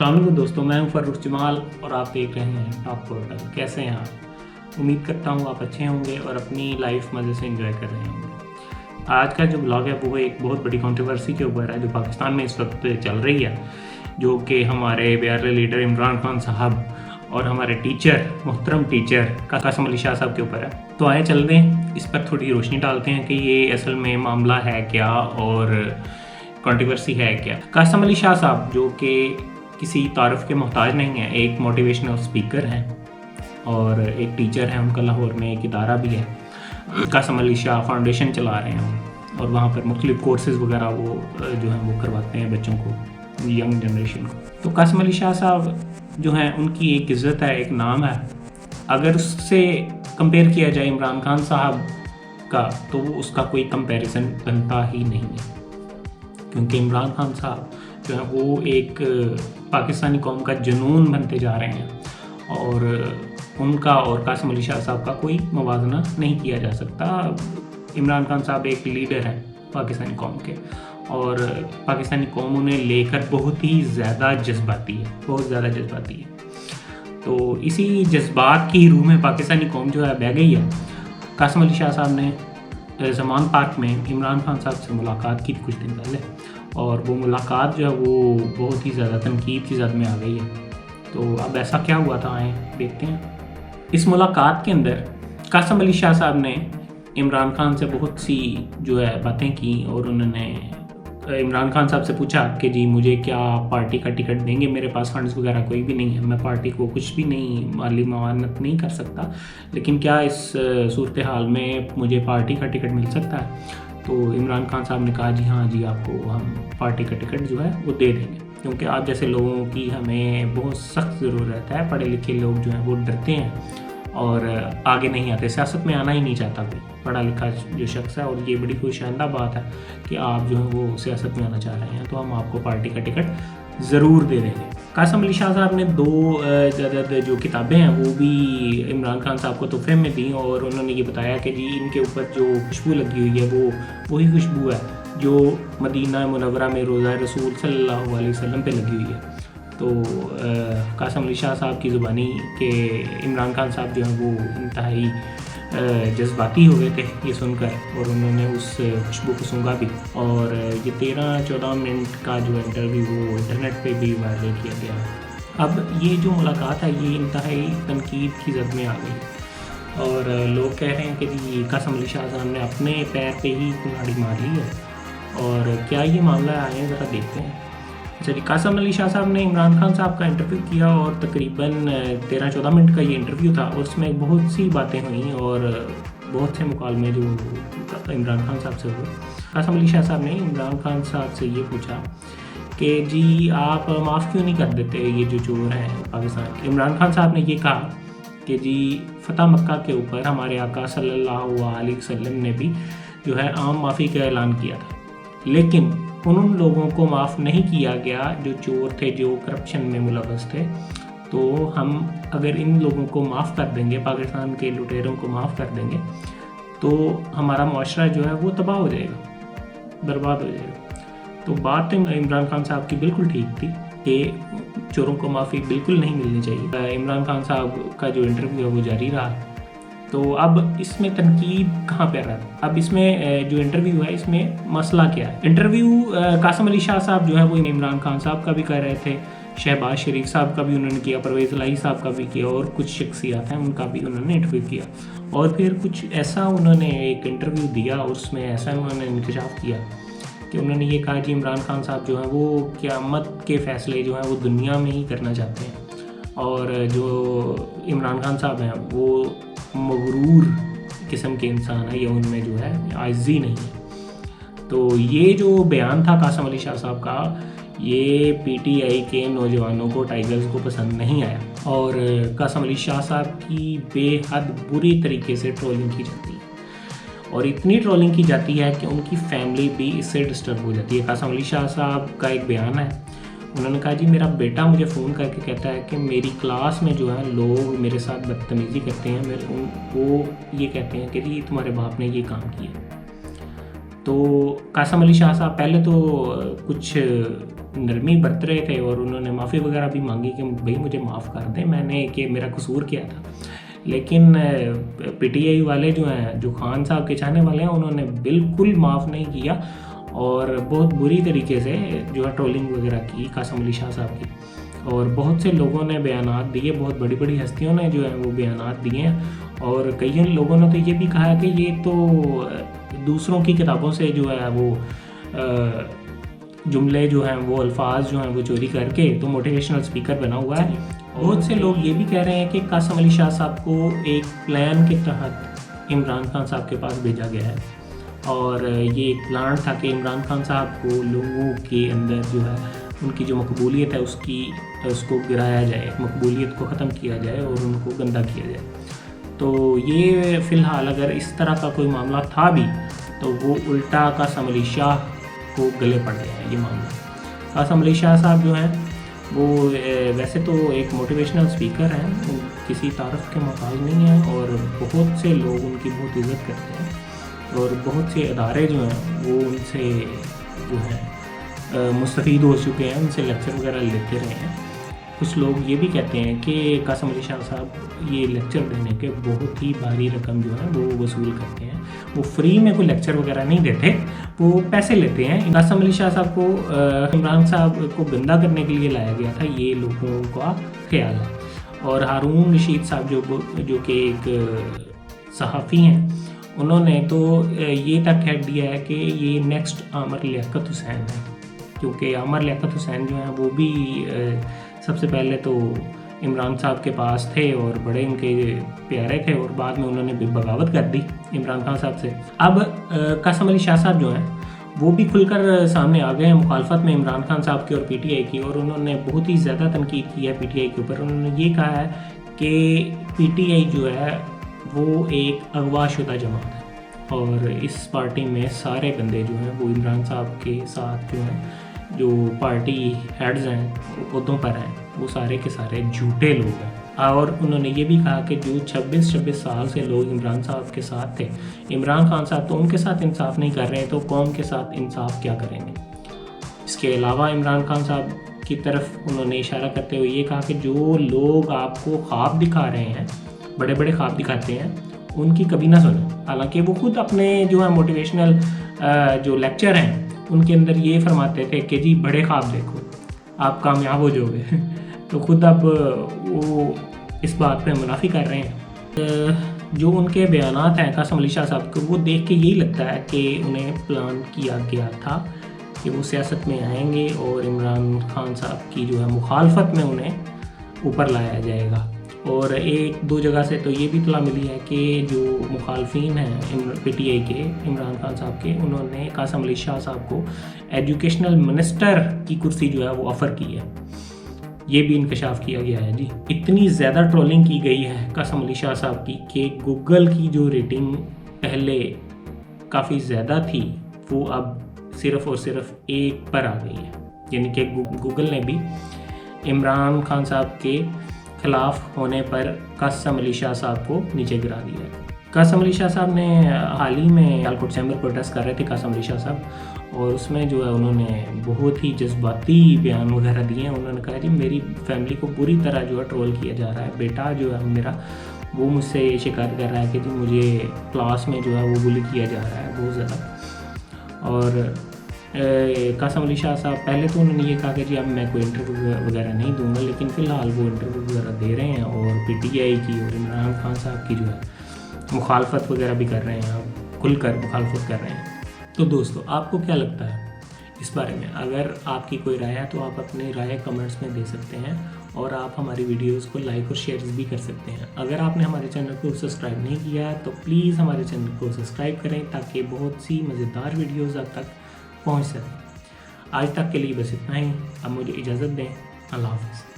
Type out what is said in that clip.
अस्सलाम वालेकुम दोस्तों, मैं हूं फर्रुख जमाल और आप देख रहे हैं टॉप पोर्टल। कैसे हैं आप? उम्मीद करता हूं आप अच्छे होंगे और अपनी लाइफ मज़े से एंजॉय कर रहे होंगे। आज का जो ब्लॉग है वो एक बहुत बड़ी कंट्रोवर्सी के ऊपर है जो पाकिस्तान में इस वक्त चल रही है, जो कि हमारे प्यारे लीडर इमरान खान साहब और हमारे टीचर, मोहतरम टीचर कासिम अली शाह साहब के ऊपर है। तो आए चल दें इस पर थोड़ी रोशनी डालते हैं कि ये असल में मामला है क्या और कंट्रोवर्सी है क्या। कासिम अली शाह साहब जो कि किसी तारुफ के मोहताज नहीं है, एक मोटिवेशनल स्पीकर हैं और एक टीचर हैं, उनका लाहौर में एक इदारा भी है, कासिम अली शाह फाउंडेशन चला रहे हैं और वहाँ पर मुख्तलिफ कोर्सेज़ वगैरह वो जो हैं वो करवाते हैं बच्चों को, यंग जनरेशन को। तो कासिम अली शाह साहब जो हैं उनकी एक इज़्ज़त है, एक नाम है। अगर उससे कंपेयर किया जाए इमरान खान साहब का तो वो उसका कोई कंपैरिजन बनता ही नहीं है, क्योंकि इमरान खान साहब जो है वो एक पाकिस्तानी कौम का जुनून बनते जा रहे हैं और उनका और कासिम अली शाह साहब का कोई मुवाजना नहीं किया जा सकता। इमरान खान साहब एक लीडर हैं पाकिस्तानी कौम के और पाकिस्तानी कौम उन्हें लेकर बहुत ही ज़्यादा जज्बाती है, बहुत ज़्यादा जज्बाती है। तो इसी जज्बात की रूह में पाकिस्तानी कौम जो है बह गई है। कासिम अली शाह साहब ने ज़मान पार्क में इमरान खान साहब से मुलाकात की कुछ दिन पहले और वो मुलाकात जो है वो बहुत ही ज़्यादा तनकीद की ज़द में आ गई है। तो अब ऐसा क्या हुआ था, आए देखते हैं। इस मुलाकात के अंदर कासिम अली शाह साहब ने इमरान खान से बहुत सी जो है बातें की और उन्होंने इमरान खान साहब से पूछा कि जी मुझे क्या पार्टी का टिकट देंगे, मेरे पास फंड्स वगैरह कोई भी नहीं है, मैं पार्टी को कुछ भी नहीं माली मानत नहीं कर सकता, लेकिन क्या इस सूरत हाल में मुझे पार्टी का टिकट मिल सकता है? तो इमरान खान साहब ने कहा जी हाँ जी, आपको हम पार्टी का टिकट जो है वो दे देंगे, क्योंकि आप जैसे लोगों की हमें बहुत सख्त ज़रूरत है। पढ़े लिखे लोग जो हैं वो डरते हैं और आगे नहीं आते, सियासत में आना ही नहीं चाहता कोई पढ़ा लिखा जो शख्स है। और ये बड़ी खुशहाल बात है कि आप जो है वो सियासत में आना चाह रहे हैं, तो हम आपको पार्टी का टिकट ज़रूर दे देंगे। कासिम अली शाह साहब ने दो जो किताबें हैं वो भी इमरान खान साहब को तोहफे में दी और उन्होंने ये बताया कि जी इनके ऊपर जो खुशबू लगी हुई है वो वही खुशबू है जो मदीना मुनव्वरा में रोज़ा रसूल सल्लल्लाहु अलैहि वसल्लम पे लगी हुई है। तो कासिम अली शाह साहब की ज़ुबानी के इमरान खान साहब जो हैं वो इंतहाई जज्बाती हो गए थे ये सुनकर और उन्होंने उस खुशबू को सूंघा भी। और ये 13-14 मिनट का जो इंटरव्यू वो इंटरनेट पे भी वायरल किया गया है। अब ये जो मुलाकात है ये इंतहाई तनकीद की जद में आ गई और लोग कह रहे हैं कि जी कासिम अली शाह साहब ने अपने पैर पे ही कुल्हाड़ी मार ली है। और क्या ये मामला आए ज़रा देखते हैं। अच्छा जी, कासिम अली शाह साहब ने इमरान खान साहब का इंटरव्यू किया और तकरीबन 13-14 मिनट का ये इंटरव्यू था। उसमें बहुत सी बातें हुई और बहुत से मुकालमे जो इमरान खान साहब से हुए। कासिम अली शाह साहब ने इमरान खान साहब से ये पूछा कि जी आप माफ़ क्यों नहीं कर देते ये जो चोर हैं पाकिस्तान के। इमरान खान साहब ने ये कहा कि जी फ़तह मक्का के ऊपर हमारे आका सल्लल्लाहु अलैहि वसल्लम ने भी जो है आम माफ़ी का ऐलान किया था, लेकिन उन लोगों को माफ़ नहीं किया गया जो चोर थे, जो करप्शन में मुलव्वस थे। तो हम अगर इन लोगों को माफ़ कर देंगे, पाकिस्तान के लुटेरों को माफ़ कर देंगे, तो हमारा मुआशरा जो है वो तबाह हो जाएगा, बर्बाद हो जाएगा। तो बात इमरान खान साहब की बिल्कुल ठीक थी कि चोरों को माफ़ी बिल्कुल नहीं मिलनी चाहिए। इमरान खान साहब का जो इंटरव्यू है वो जारी रहा। तो अब इसमें तनकीद कहाँ पे रहा? अब इसमें जो इंटरव्यू है इसमें मसला क्या है? इंटरव्यू कासिम अली शाह साहब जो है वो इमरान खान साहब का भी कर रहे थे, शहबाज शरीफ साहब का भी उन्होंने किया, परवेज़ इलाही साहब का भी किया और कुछ शख्सियात हैं उनका भी उन्होंने इंटरव्यू किया। और फिर कुछ ऐसा उन्होंने एक इंटरव्यू दिया और उसमें ऐसा उन्होंने इंकशाफ किया कि उन्होंने ये कहा कि इमरान खान साहब जो हैं वो क़यामत के फ़ैसले जो हैं वो दुनिया में ही करना चाहते हैं और जो इमरान खान साहब हैं वो मगरूर किस्म के इंसान है या उनमें जो है आज़ी नहीं है। तो ये जो बयान था कासिम अली शाह साहब का, ये पीटीआई के नौजवानों को, टाइगर्स को पसंद नहीं आया और कासिम अली शाह साहब की बेहद बुरी तरीके से ट्रोलिंग की जाती है और इतनी ट्रोलिंग की जाती है कि उनकी फैमिली भी इससे डिस्टर्ब हो जाती है। कासिम अली शाह साहब का एक बयान है, उन्होंने कहा जी मेरा बेटा मुझे फ़ोन करके कहता है कि मेरी क्लास में जो है लोग मेरे साथ बदतमीज़ी करते हैं, वो ये कहते हैं कि जी तुम्हारे बाप ने ये काम किया। तो कासिम अली शाह साहब पहले तो कुछ नरमी बरत रहे थे और उन्होंने माफ़ी वगैरह भी मांगी कि भाई मुझे माफ़ कर दें, मैंने कि मेरा कसूर क्या था। लेकिन PTI वाले जो हैं, जो खान साहब के चाहने वाले हैं, उन्होंने बिल्कुल माफ़ नहीं किया और बहुत बुरी तरीके से जो है ट्रोलिंग वगैरह की कासिम अली शाह साहब की। और बहुत से लोगों ने बयानात दिए, बहुत बड़ी बड़ी हस्तियों ने जो है वो बयानात दिए हैं और कई लोगों ने तो ये भी कहा कि ये तो दूसरों की किताबों से जो है वो जुमले जो हैं वो अल्फाज जो हैं वो चोरी करके तो मोटिवेशनल स्पीकर बना हुआ है। बहुत से लोग ये भी कह रहे हैं कि कासिम अली शाह साहब को एक प्लान के तहत इमरान खान साहब के पास भेजा गया है और ये एक प्लान था कि इमरान खान साहब को लोगों के अंदर जो है उनकी जो मकबूलियत है उसको गिराया जाए, मकबूलियत को ख़त्म किया जाए और उनको गंदा किया जाए। तो ये फ़िलहाल अगर इस तरह का कोई मामला था भी तो वो उल्टा कासिम अली शाह को गले पड़ गया है ये मामला। कासिम अली शाह साहब जो हैं वो वैसे तो एक मोटिवेशनल स्पीकर हैं, किसी तारफ़ के मोहताज नहीं हैं और बहुत से लोग उनकी बहुत इज़्ज़त करते हैं और बहुत से अदारे जो हैं वो उनसे जो है मुस्तफ़ीद हो चुके हैं, उनसे लेक्चर वगैरह लेते रहे हैं। कुछ लोग ये भी कहते हैं कि कासिम अली शाह साहब ये लेक्चर देने के बहुत ही भारी रकम जो है वो वसूल करते हैं। वो फ्री में कोई लेक्चर वगैरह नहीं देते, वो पैसे लेते हैं। कासिम अली शाह साहब को इमरान साहब को गंदा करने के लिए लाया गया था, ये लोगों का ख्याल है। और हारून रशीद साहब जो कि एक सहाफ़ी हैं, उन्होंने तो ये तक कह दिया है कि ये नेक्स्ट आमर लियाकत हुसैन है, क्योंकि आमर लियाकत हुसैन जो हैं वो भी सबसे पहले तो इमरान साहब के पास थे और बड़े उनके प्यारे थे और बाद में उन्होंने बगावत कर दी इमरान खान साहब से। अब कासिम अली शाह साहब जो हैं वो भी खुलकर सामने आ गए हैं मुखालफत में इमरान खान साहब की और PTI की, और उन्होंने बहुत ही ज़्यादा तनकीद की है PTI के ऊपर। उन्होंने ये कहा है कि PTI जो है वो एक अगवा शुदा जमात है और इस पार्टी में सारे बंदे जो हैं वो इमरान साहब के साथ जो हैं, जो पार्टी हेड्स हैं, ओहदों पर हैं, वो सारे के सारे झूठे लोग हैं। और उन्होंने ये भी कहा कि जो 26 साल से लोग इमरान साहब के साथ थे, इमरान खान साहब तो उनके साथ इंसाफ नहीं कर रहे हैं, तो कौम के साथ इंसाफ क्या करेंगे। इसके अलावा इमरान खान साहब की तरफ उन्होंने इशारा करते हुए ये कहा कि जो लोग आपको ख्वाब दिखा रहे हैं, बड़े बड़े ख्वाब दिखाते हैं, उनकी कभी ना सुने। हालांकि वो खुद अपने जो है मोटिवेशनल जो लेक्चर हैं उनके अंदर ये फरमाते थे कि जी बड़े ख्वाब देखो, आप कामयाब हो जाओगे। तो खुद अब वो इस बात पे मुनाफी कर रहे हैं। जो उनके बयानात हैं कासिम अली शाह साहब को, वो देख के यही लगता है कि उन्हें प्लान किया गया था कि वो सियासत में आएंगे और इमरान खान साहब की जो है मुखालफत में उन्हें ऊपर लाया जाएगा। और एक दो जगह से तो ये भी इत्तला मिली है कि जो मुखालफिन हैं PTI के इमरान खान साहब के, उन्होंने कासिम अली शाह साहब को एजुकेशनल मिनिस्टर की कुर्सी जो है वो ऑफ़र की है। ये भी इंकशाफ किया गया है जी। इतनी ज़्यादा ट्रोलिंग की गई है कासिम अली शाह साहब की कि गूगल की जो रेटिंग पहले काफ़ी ज़्यादा थी वो अब सिर्फ़ और सिर्फ 1 पर आ गई है। यानी कि गूगल ने भी इमरान खान साहब के खिलाफ होने पर कासिम अली शाह साहब को नीचे गिरा दिया है। कासिम अली शाह साहब ने हाल ही में सियालकोट चैम्बर प्रोटेस्ट कर रहे थे कासिम अली शाह साहब, और उसमें जो है उन्होंने बहुत ही जज्बाती बयान वगैरह दिए हैं। उन्होंने कहा जी मेरी फैमिली को बुरी तरह जो है ट्रोल किया जा रहा है, बेटा जो है मेरा वो मुझसे ये शिकायत कर रहा है कि जी मुझे क्लास में जो है वो बुली किया जा रहा है बहुत ज़्यादा। और कासिम अली शाह साहब पहले तो उन्होंने ये कहा कि जी अब मैं कोई इंटरव्यू वगैरह नहीं दूंगा, लेकिन फ़िलहाल वो इंटरव्यू वगैरह दे रहे हैं और PTI की और इमरान खान साहब की जो है मुखालफत वगैरह भी कर रहे हैं, अब खुलकर मुखालफत कर रहे हैं। तो दोस्तों आपको क्या लगता है इस बारे में? अगर आपकी कोई राय है तो आप अपनी राय कमेंट्स में दे सकते हैं और आप हमारी वीडियोस को लाइक और शेयर भी कर सकते हैं। अगर आपने हमारे चैनल को सब्सक्राइब नहीं किया है तो प्लीज़ हमारे चैनल को सब्सक्राइब करें ताकि बहुत सी मज़ेदार वीडियोज़ आप तक पहुँच सकें। आज तक के लिए बस इतना ही। अब मुझे इजाज़त दें। अल्लाह हाफ़िज़।